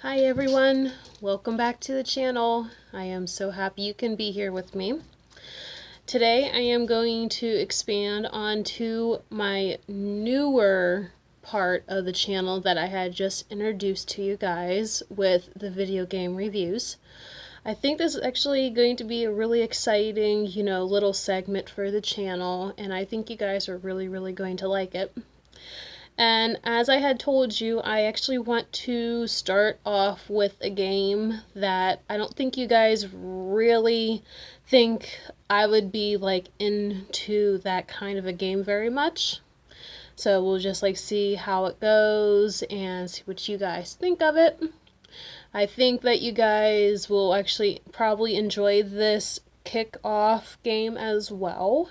Hi everyone, welcome back to the channel. I am so happy you can be here with me. Today I am going to expand on to my newer part of the channel that I had just introduced to you guys with the video game reviews. I think this is actually going to be a really exciting, little segment for the channel, and I think you guys are really going to like it. And as I had told you, I actually want to start off with a game that I don't think you guys really think I would be into that kind of a game very much. So we'll just see how it goes and see what you guys think of it. I think that you guys will actually probably enjoy this kick-off game as well,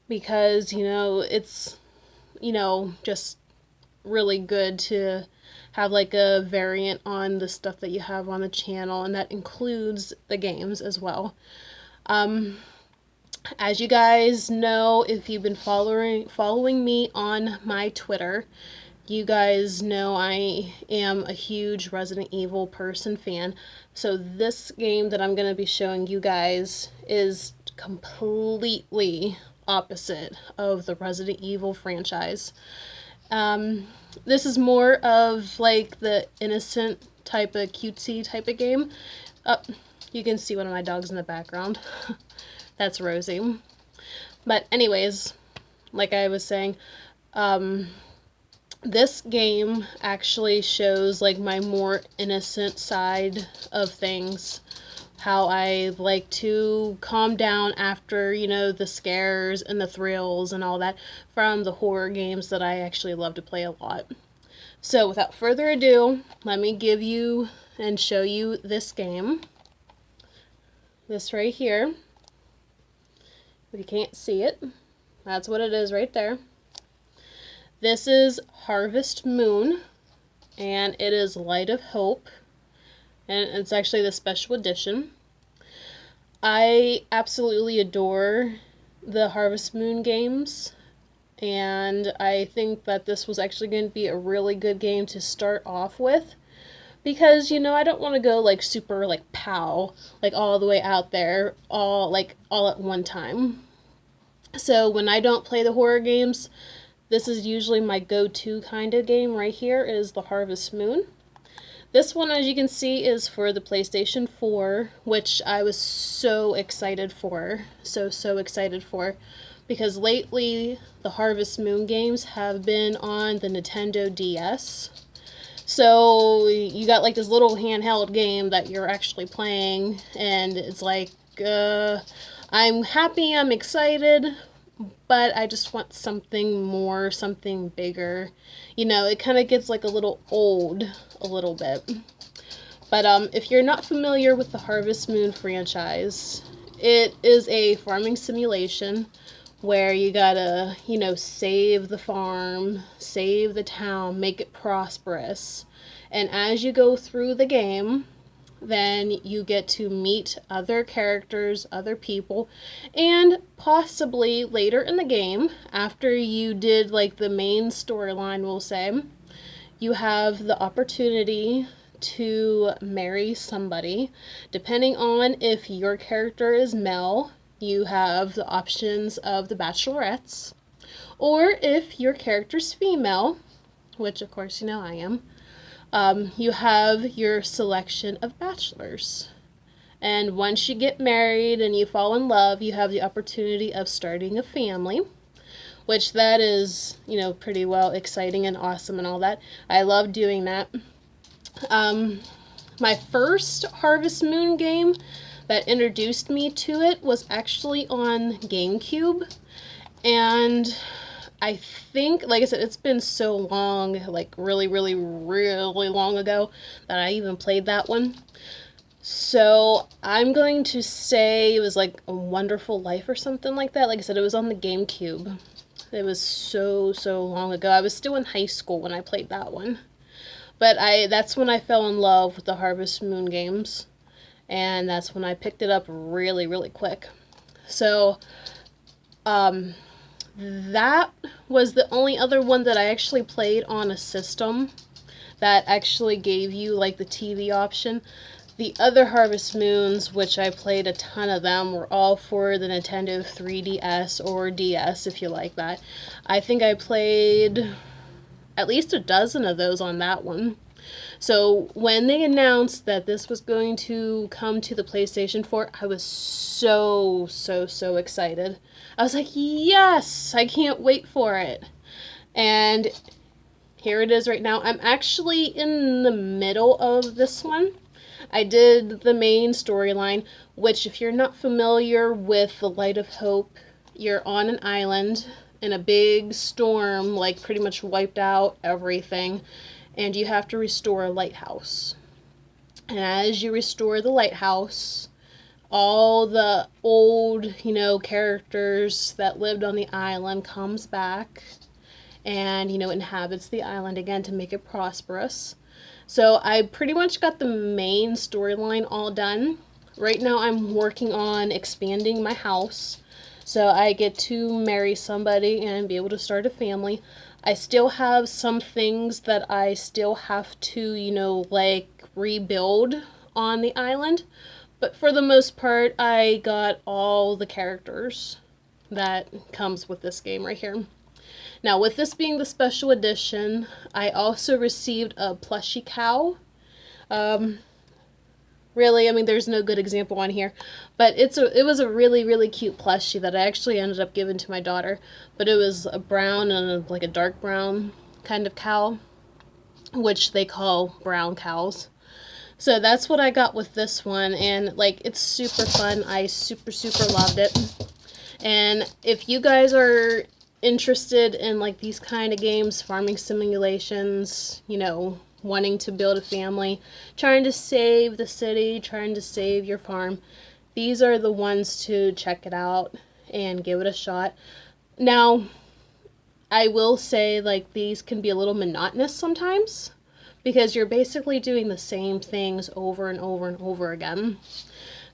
because it's just really good to have a variant on the stuff that you have on the channel, and that includes the games as well. As you guys know, if you've been following me on my Twitter, you guys know I am a huge Resident Evil fan. So this game that I'm going to be showing you guys is completely opposite of the Resident Evil franchise. This is more of the innocent type of cutesy type of game. You can see one of my dogs in the background. That's Rosie. But anyways, like I was saying, this game actually shows my more innocent side of things. How I like to calm down after, the scares and the thrills and all that from the horror games that I actually love to play a lot. So without further ado, let me give you and show you this game. This right here. If you can't see it, that's what it is right there. This is Harvest Moon, and it is Light of Hope. And it's actually the special edition. I absolutely adore the Harvest Moon games, and I think that this was actually going to be a really good game to start off with, because I don't want to go super pow, all the way out there, all at one time. So when I don't play the horror games, this is usually my go-to kind of game right here, is the Harvest Moon. This one, as you can see, is for the PlayStation 4, which I was so excited for. So excited for. Because lately, the Harvest Moon games have been on the Nintendo DS. So, you got this little handheld game that you're actually playing, and it's I'm happy, I'm excited, but I just want something more, something bigger. It kind of gets a little old a little bit. But if you're not familiar with the Harvest Moon franchise, it is a farming simulation where you gotta, save the farm, save the town, make it prosperous. And as you go through the game, then you get to meet other characters, other people, and possibly later in the game, after you did the main storyline, we'll say, you have the opportunity to marry somebody. Depending on if your character is male, you have the options of the bachelorettes, or if your character's female, which of course I am, you have your selection of bachelors. And once you get married and you fall in love, you have the opportunity of starting a family, which that is, pretty well exciting and awesome and all that. I love doing that. My first Harvest Moon game that introduced me to it was actually on GameCube. And I think, like I said, it's been so long, really long ago, that I even played that one. So I'm going to say it was A Wonderful Life or something like that. Like I said, it was on the GameCube. It was so long ago. I was still in high school when I played that one. But that's when I fell in love with the Harvest Moon games. And that's when I picked it up really quick. So, that was the only other one that I actually played on a system that actually gave you like the TV option. The other Harvest Moons, which I played a ton of them, were all for the Nintendo 3DS or DS, if you like that. I think I played at least a dozen of those on that one. So when they announced that this was going to come to the PlayStation 4, I was so excited. I was like, yes, I can't wait for it. And here it is right now. I'm actually in the middle of this one. I did the main storyline, which, if you're not familiar with the Light of Hope, you're on an island and a big storm like pretty much wiped out everything, and you have to restore a lighthouse. And as you restore the lighthouse, all the old, characters that lived on the island comes back and, inhabits the island again to make it prosperous. So I pretty much got the main storyline all done. Right now I'm working on expanding my house so I get to marry somebody and be able to start a family. I still have some things that I still have to, rebuild on the island. But for the most part, I got all the characters that comes with this game right here. Now, with this being the special edition, I also received a plushie cow. Really, there's no good example on here, but it was a really cute plushie that I actually ended up giving to my daughter. But it was a brown and like a dark brown kind of cow, which they call brown cows. So that's what I got with this one, and it's super fun. I super loved it. And if you guys are interested in these kind of games, farming simulations, wanting to build a family, trying to save the city, trying to save your farm, these are the ones to check it out and give it a shot. Now, I will say these can be a little monotonous sometimes because you're basically doing the same things over and over again.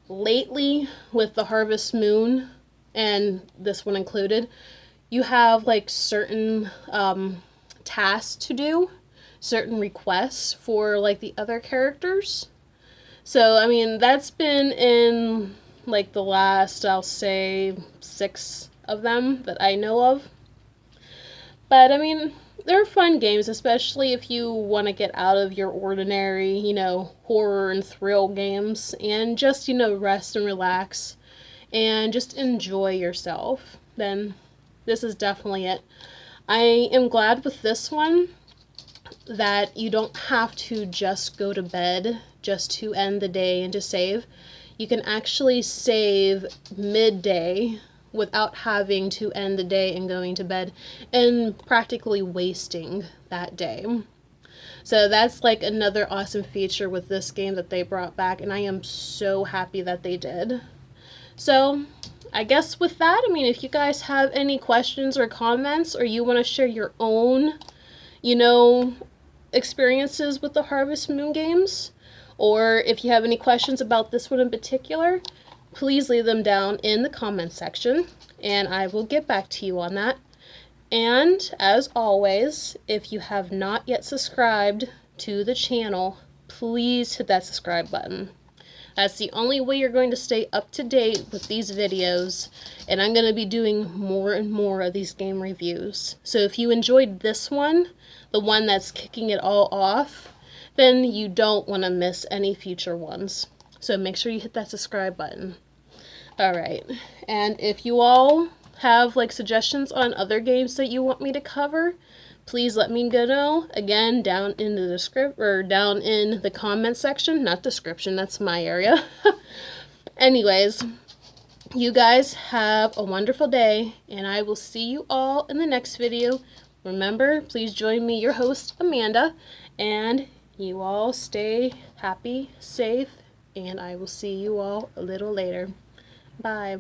Lately, with the Harvest Moon, and this one included, you have certain tasks to do, certain requests for the other characters. So that's been in the last, I'll say, 6 of them that I know of. But they're fun games, especially if you want to get out of your ordinary, horror and thrill games and just, rest and relax and just enjoy yourself. Then this is definitely it. I am glad with this one that you don't have to just go to bed just to end the day and to save. You can actually save midday without having to end the day and going to bed and practically wasting that day. So that's another awesome feature with this game that they brought back, and I am so happy that they did. So I guess with that, if you guys have any questions or comments, or you want to share your own, experiences with the Harvest Moon games, or if you have any questions about this one in particular, please leave them down in the comment section, and I will get back to you on that. And as always, if you have not yet subscribed to the channel, please hit that subscribe button. That's the only way you're going to stay up to date with these videos, and I'm going to be doing more and more of these game reviews. So if you enjoyed this one, the one that's kicking it all off, then you don't want to miss any future ones. So make sure you hit that subscribe button. Alright, and if you all have suggestions on other games that you want me to cover, please let me know, again, down in the comment section. Not description, that's my area. Anyways, you guys have a wonderful day, and I will see you all in the next video. Remember, please join me, your host, Amanda, and you all stay happy, safe, and I will see you all a little later. Bye.